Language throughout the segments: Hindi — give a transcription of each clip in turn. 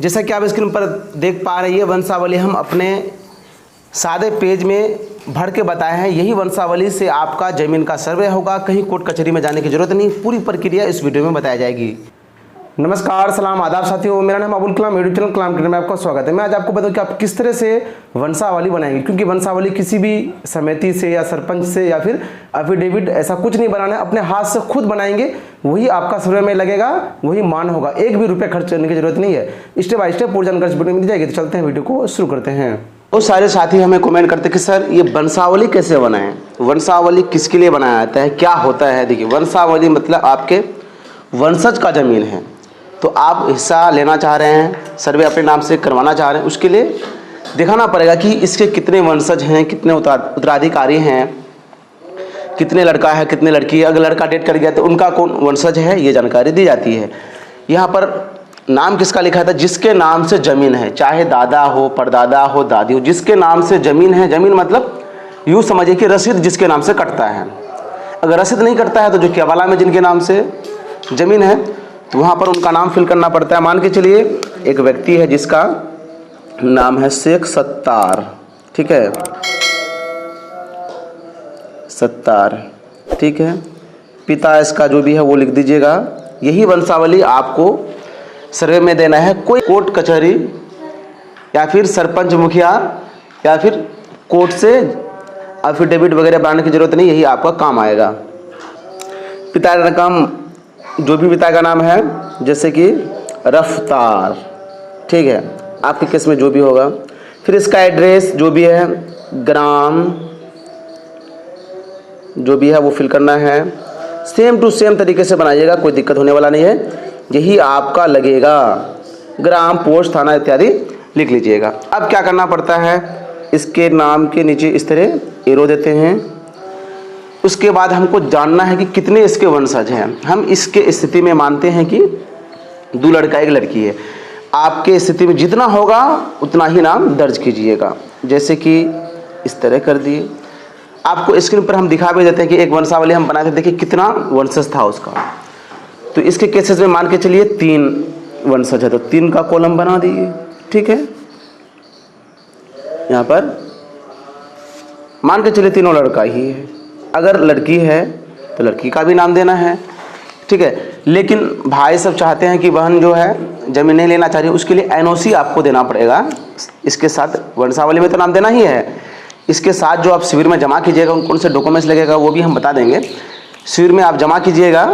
जैसा कि आप स्क्रीन पर देख पा रही है, वंशावली हम अपने सादे पेज में भर के बताए हैं। यही वंशावली से आपका ज़मीन का सर्वे होगा, कहीं कोर्ट कचहरी में जाने की जरूरत नहीं। पूरी प्रक्रिया इस वीडियो में बताई जाएगी। नमस्कार, सलाम, आदाब साथियों, मेरा नाम अबुल कलाम, यूट्यूब चैनल कलाम किरण में आपका स्वागत है। मैं आज आपको बताऊं कि आप किस तरह से वंशावली बनाएंगे, क्योंकि वंशावली किसी भी समिति से या सरपंच से या फिर एफिडेविट ऐसा कुछ नहीं बनाना है, अपने हाथ से खुद बनाएंगे, वही आपका सर्वे में लगेगा, वही मान होगा। एक भी रुपये खर्च करने की जरूरत नहीं है। स्टेप बाय स्टेप पूरी जानकारी वीडियो में मिल जाएगी। तो चलते हैं, वीडियो को शुरू करते हैं। बहुत सारे साथी हमें कमेंट करते हैं कि सर ये वंशावली कैसे बनाएं, वंशावली किसके लिए बनाया जाता है, क्या होता है। देखिए, वंशावली मतलब आपके वंशज का जमीन है, तो आप हिस्सा लेना चाह रहे हैं, सर्वे अपने नाम से करवाना चाह रहे हैं, उसके लिए दिखाना पड़ेगा कि इसके कितने वंशज हैं, कितने उत्तराधिकारी हैं, कितने लड़का है, कितने लड़की है। अगर लड़का डेथ कर गया तो उनका कौन वंशज है, ये जानकारी दी जाती है। यहाँ पर नाम किसका लिखा था, जिसके नाम से ज़मीन है, चाहे दादा हो, परदादा हो, दादी हो, जिसके नाम से ज़मीन है। ज़मीन मतलब यूँ समझिए कि रसीद जिसके नाम से कटता है। अगर रसीद नहीं कटता है तो जो केवाला में जिनके नाम से ज़मीन है, तो वहाँ पर उनका नाम फिल करना पड़ता है। मान के चलिए एक व्यक्ति है जिसका नाम है शेख सत्तार, ठीक है, सत्तार, ठीक है। पिता इसका जो भी है वो लिख दीजिएगा। यही वंशावली आपको सर्वे में देना है। कोई कोर्ट कचहरी या फिर सरपंच मुखिया या फिर कोर्ट से एफिडेविट वगैरह बनाने की जरूरत नहीं, यही आपका काम आएगा। पिता का नाम, जो भी पिता का नाम है, जैसे कि रफ्तार, ठीक है, आपके केस में जो भी होगा। फिर इसका एड्रेस जो भी है, ग्राम जो भी है वो फिल करना है। सेम टू सेम तरीके से बनाइएगा, कोई दिक्कत होने वाला नहीं है। यही आपका लगेगा। ग्राम, पोस्ट, थाना इत्यादि लिख लीजिएगा। अब क्या करना पड़ता है, इसके नाम के नीचे इस तरह एरो देते हैं। उसके बाद हमको जानना है कि कितने इसके वंशज हैं। हम इसके स्थिति में मानते हैं कि 2 लड़का 1 लड़की है। आपके स्थिति में जितना होगा उतना ही नाम दर्ज कीजिएगा। जैसे कि इस तरह कर दिए। आपको स्क्रीन पर हम दिखा भी देते हैं कि एक वंशावली हम बनाए थे, देखिए कितना वंशज था उसका। तो इसके केसेस में मान के चलिए 3 वंशज है, तो 3 का कॉलम बना दिए, ठीक है। यहाँ पर मान के चलिए तीनों लड़का ही है। अगर लड़की है तो लड़की का भी नाम देना है, ठीक है। लेकिन भाई सब चाहते हैं कि बहन जो है जमीन नहीं लेना चाह रही है, उसके लिए एनओसी आपको देना पड़ेगा। इसके साथ वंशावली में तो नाम देना ही है, इसके साथ जो आप शिविर में जमा कीजिएगा, कौन से डॉक्यूमेंट्स लगेगा वो भी हम बता देंगे। शिविर में आप जमा कीजिएगा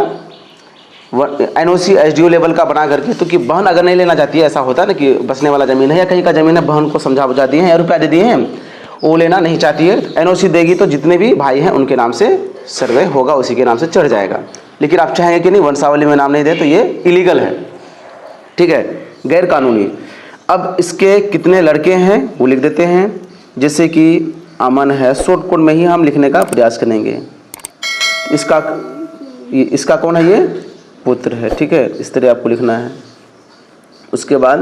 एनओसी एसडीओ लेवल का बना करके। तो कि बहन अगर नहीं लेना चाहती है, ऐसा होता है ना कि बसने वाला ज़मीन है या कहीं का ज़मीन है, बहन को समझा बुझा दिए हैं या रुपया दे दिए हैं, वो लेना नहीं चाहती है, एनओसी देगी तो जितने भी भाई हैं उनके नाम से सर्वे होगा, उसी के नाम से चढ़ जाएगा। लेकिन आप चाहेंगे कि नहीं वंशावली में नाम नहीं दे, तो ये इलीगल है, ठीक है, गैर कानूनी। अब इसके कितने लड़के हैं वो लिख देते हैं। जैसे कि अमन है, शॉर्ट कोड में ही हम लिखने का प्रयास करेंगे। इसका कौन है, ये पुत्र है, ठीक है, इस तरह आपको लिखना है। उसके बाद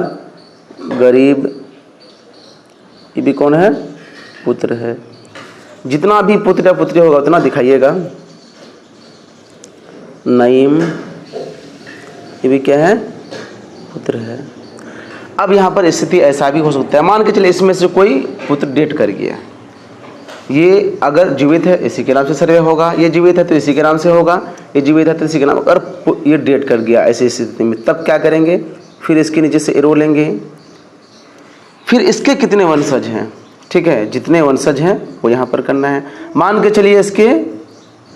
गरीब, ये भी कौन है, पुत्र है। जितना भी पुत्र या पुत्री होगा उतना दिखाइएगा। नईम, ये भी क्या है, पुत्र है। अब यहाँ पर स्थिति ऐसा भी हो सकता है, मान के चलिए इसमें से कोई पुत्र डेथ कर गया, ये अगर जीवित है इसी के नाम से सर्वे होगा, ये जीवित है तो इसी के नाम से होगा, ये जीवित है तो इसी के नाम। अगर ये डेथ कर गया ऐसी स्थिति में, तब क्या करेंगे, फिर इसके नीचे से एरो लेंगे। फिर इसके कितने वंशज हैं, ठीक है, जितने वंशज हैं वो यहाँ पर करना है। मान के चलिए इसके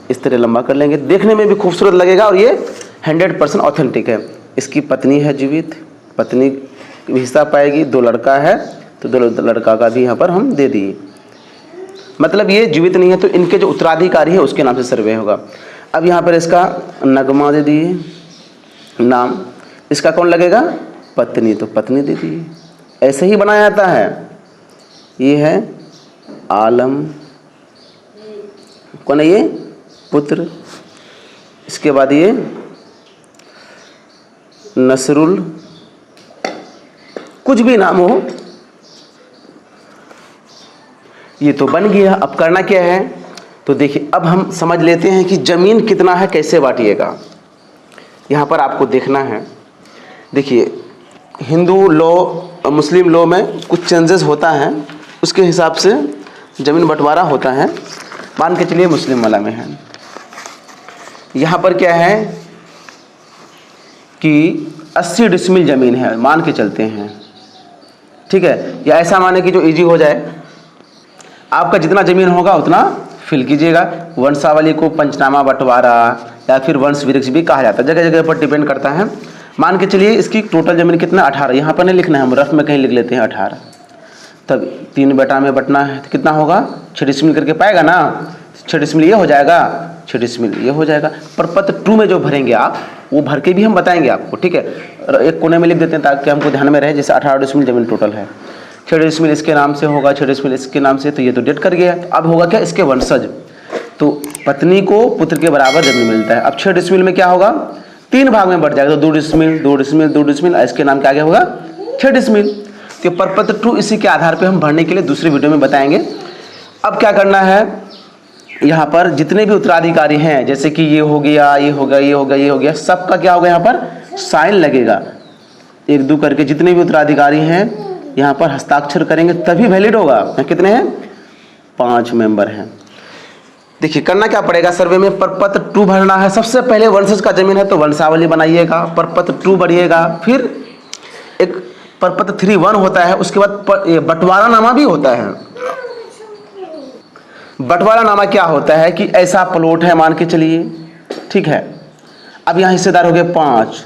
इस तरह लंबा कर लेंगे, देखने में भी खूबसूरत लगेगा और ये 100% ऑथेंटिक है। इसकी पत्नी है जीवित, पत्नी भी हिस्सा पाएगी। 2 लड़का है तो 2 लड़का का भी यहाँ पर हम दे दिए। मतलब ये जीवित नहीं है तो इनके जो उत्तराधिकारी है उसके नाम से सर्वे होगा। अब यहाँ पर इसका नगमा दे दिए नाम। इसका कौन लगेगा, पत्नी, तो पत्नी दे दिए। ऐसे ही बनाया जाता है। ये है आलम, कौन है ये, पुत्र। इसके बाद ये नसरुल, कुछ भी नाम हो, ये तो बन गया। अब करना क्या है, तो देखिए अब हम समझ लेते हैं कि ज़मीन कितना है, कैसे बांटिएगा। यहाँ पर आपको देखना है। देखिए हिंदू लॉ मुस्लिम लॉ में कुछ चेंजेस होता है, उसके हिसाब से ज़मीन बंटवारा होता है। मान के चलिए मुस्लिम वाला में है, यहाँ पर क्या है कि 80 डिसमिल ज़मीन है, मान के चलते हैं, ठीक है। या ऐसा माने कि जो इजी हो जाए, आपका जितना ज़मीन होगा उतना फिल कीजिएगा। वंशावली को पंचनामा बंटवारा या फिर वंश वृक्ष भी कहा जाता है, जगह जगह पर डिपेंड करता है। मान के चलिए इसकी टोटल ज़मीन कितना 18, यहाँ पर नहीं लिखना है, हम रफ में कहीं लिख लेते हैं 18। तब 3 बेटा में बंटना है तो कितना होगा, 6 डिसमिल करके पाएगा ना, 6 डिसमिल ये हो जाएगा, 6 डिसमिल ये हो जाएगा। प्रपत्र 2 में जो भरेंगे आप, वो भर के भी हम बताएंगे आपको, ठीक है। एक कोने में लिख देते हैं ताकि हमको ध्यान में रहे, जैसे 18 डिसमिल ज़मीन टोटल है, 6 डिसमिल इसके नाम से होगा, 6 डिसमिल इसके नाम से, तो ये तो डेट कर गया। अब होगा क्या, इसके वंशज, तो पत्नी को पुत्र के बराबर जमीन मिलता है। अब 6 डिसमिल में क्या होगा, 3 भाग में बढ़ जाएगा, तो 2 डिसमिल 2 डिसमिल 2 डिसमिल, इसके नाम क्या होगा 6 डिसमिल। तो प्रपत्र 2 इसी के आधार पे हम भरने के लिए दूसरी वीडियो में बताएंगे। अब क्या करना है, यहाँ पर जितने भी उत्तराधिकारी हैं, जैसे कि ये हो गया, ये हो गया, ये हो गया, ये हो गया, सबका क्या होगा, यहाँ पर साइन लगेगा 1-2 करके। जितने भी उत्तराधिकारी हैं यहाँ पर हस्ताक्षर करेंगे तभी वैलिड होगा। कितने हैं, 5 मेंबर हैं। देखिए करना क्या पड़ेगा, सर्वे में प्रपत्र 2 भरना है। सबसे पहले वंशज का जमीन है तो वंशावली बनाइएगा, प्रपत्र 2 भरिएगा। फिर एक प्रपत्र 3(1) होता है, उसके बाद बंटवारा नामा भी होता है। बंटवारा नामा क्या होता है कि ऐसा प्लॉट है, मान के चलिए, ठीक है। अब यहाँ हिस्सेदार हो गए 5,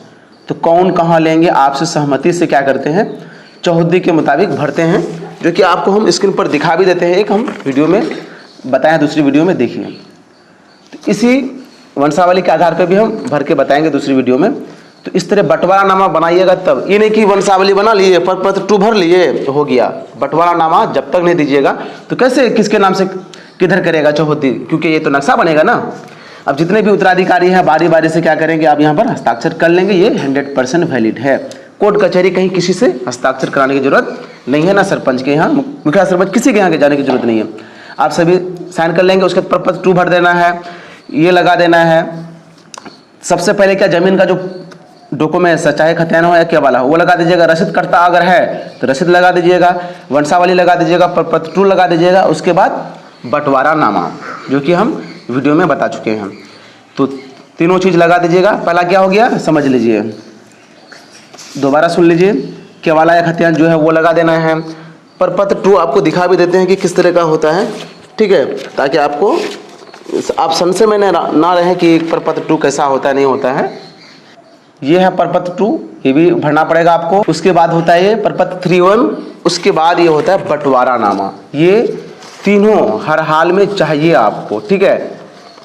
तो कौन कहाँ लेंगे, आपसे सहमति से क्या करते हैं, चौहद्दी के मुताबिक भरते हैं, जो कि आपको हम स्क्रीन पर दिखा भी देते हैं, एक हम वीडियो में बताएं, दूसरी वीडियो में देखिए। तो इसी वंशावली के आधार पर भी हम भर के बताएंगे दूसरी वीडियो में। तो इस तरह बंटवारा नामा बनाइएगा, तब ये नहीं कि वंशावली बना लिए, प्रपत्र 2 भर लिए तो हो गया। बंटवारा नामा जब तक नहीं दीजिएगा तो कैसे, किसके नाम से किधर करेगा चौहद्दी, क्योंकि ये तो नक्शा बनेगा ना। अब जितने भी उत्तराधिकारी हैं बारी बारी से क्या करेंगे, आप यहाँ पर हस्ताक्षर कर लेंगे, ये 100% वैलिड है। कोर्ट कचहरी कहीं किसी से हस्ताक्षर कराने की जरूरत नहीं है, ना सरपंच के यहाँ, मुखिया सरपंच किसी के यहाँ के जाने की जरूरत नहीं है। आप सभी साइन कर लेंगे, उसके प्रपत्र 2 भर देना है, ये लगा देना है। सबसे पहले क्या, जमीन का जो डॉक्यूमेंट्स, चाहे खतियान हो या क्या वाला हो, वो लगा दीजिएगा। रसीद करता अगर है तो रसीद लगा दीजिएगा, वंशावली लगा दीजिएगा, प्रपत्र 2 लगा दीजिएगा। उसके बाद बंटवारा नामा, जो कि हम वीडियो में बता चुके हैं, तो तीनों चीज़ लगा दीजिएगा। पहला क्या हो गया समझ लीजिए, दोबारा सुन लीजिए, केवाला या खतियान जो है वो लगा देना है। प्रपत्र 2 आपको दिखा भी देते हैं कि किस तरह का होता है, ठीक है, ताकि आपको आप संशय में ना रहे कि प्रपत्र 2 कैसा होता है, नहीं होता है। ये है प्रपत्र 2, ये भी भरना पड़ेगा आपको। उसके बाद होता है ये प्रपत्र 3(1), उसके बाद ये होता है बंटवारा नामा। ये तीनों हर हाल में चाहिए आपको, ठीक है,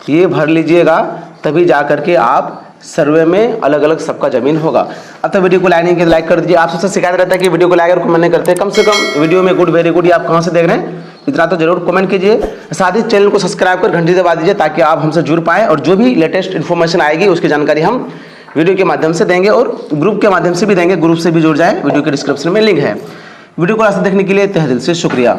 ये भर लीजिएगा, तभी जा करके आप सर्वे में अलग अलग सबका जमीन होगा। अब तो वीडियो को लाइक कर दीजिए। आप सबसे शिकायत रहता है कि वीडियो को लाइक और कमेंट नहीं करते, कम से कम वीडियो में गुड वेरी गुड ये आप कहाँ से देख रहे हैं इतना तो जरूर कमेंट कीजिए। साथ ही चैनल को सब्सक्राइब कर घंटी दबा दीजिए ताकि आप हमसे जुड़ पाएँ, और जो भी लेटेस्ट इन्फॉर्मेशन आएगी उसकी जानकारी हम वीडियो के माध्यम से देंगे और ग्रुप के माध्यम से भी देंगे। ग्रुप से भी जुड़ जाएं, वीडियो के डिस्क्रिप्शन में लिंक है। वीडियो को रास्ता देखने के लिए तहे दिल से शुक्रिया।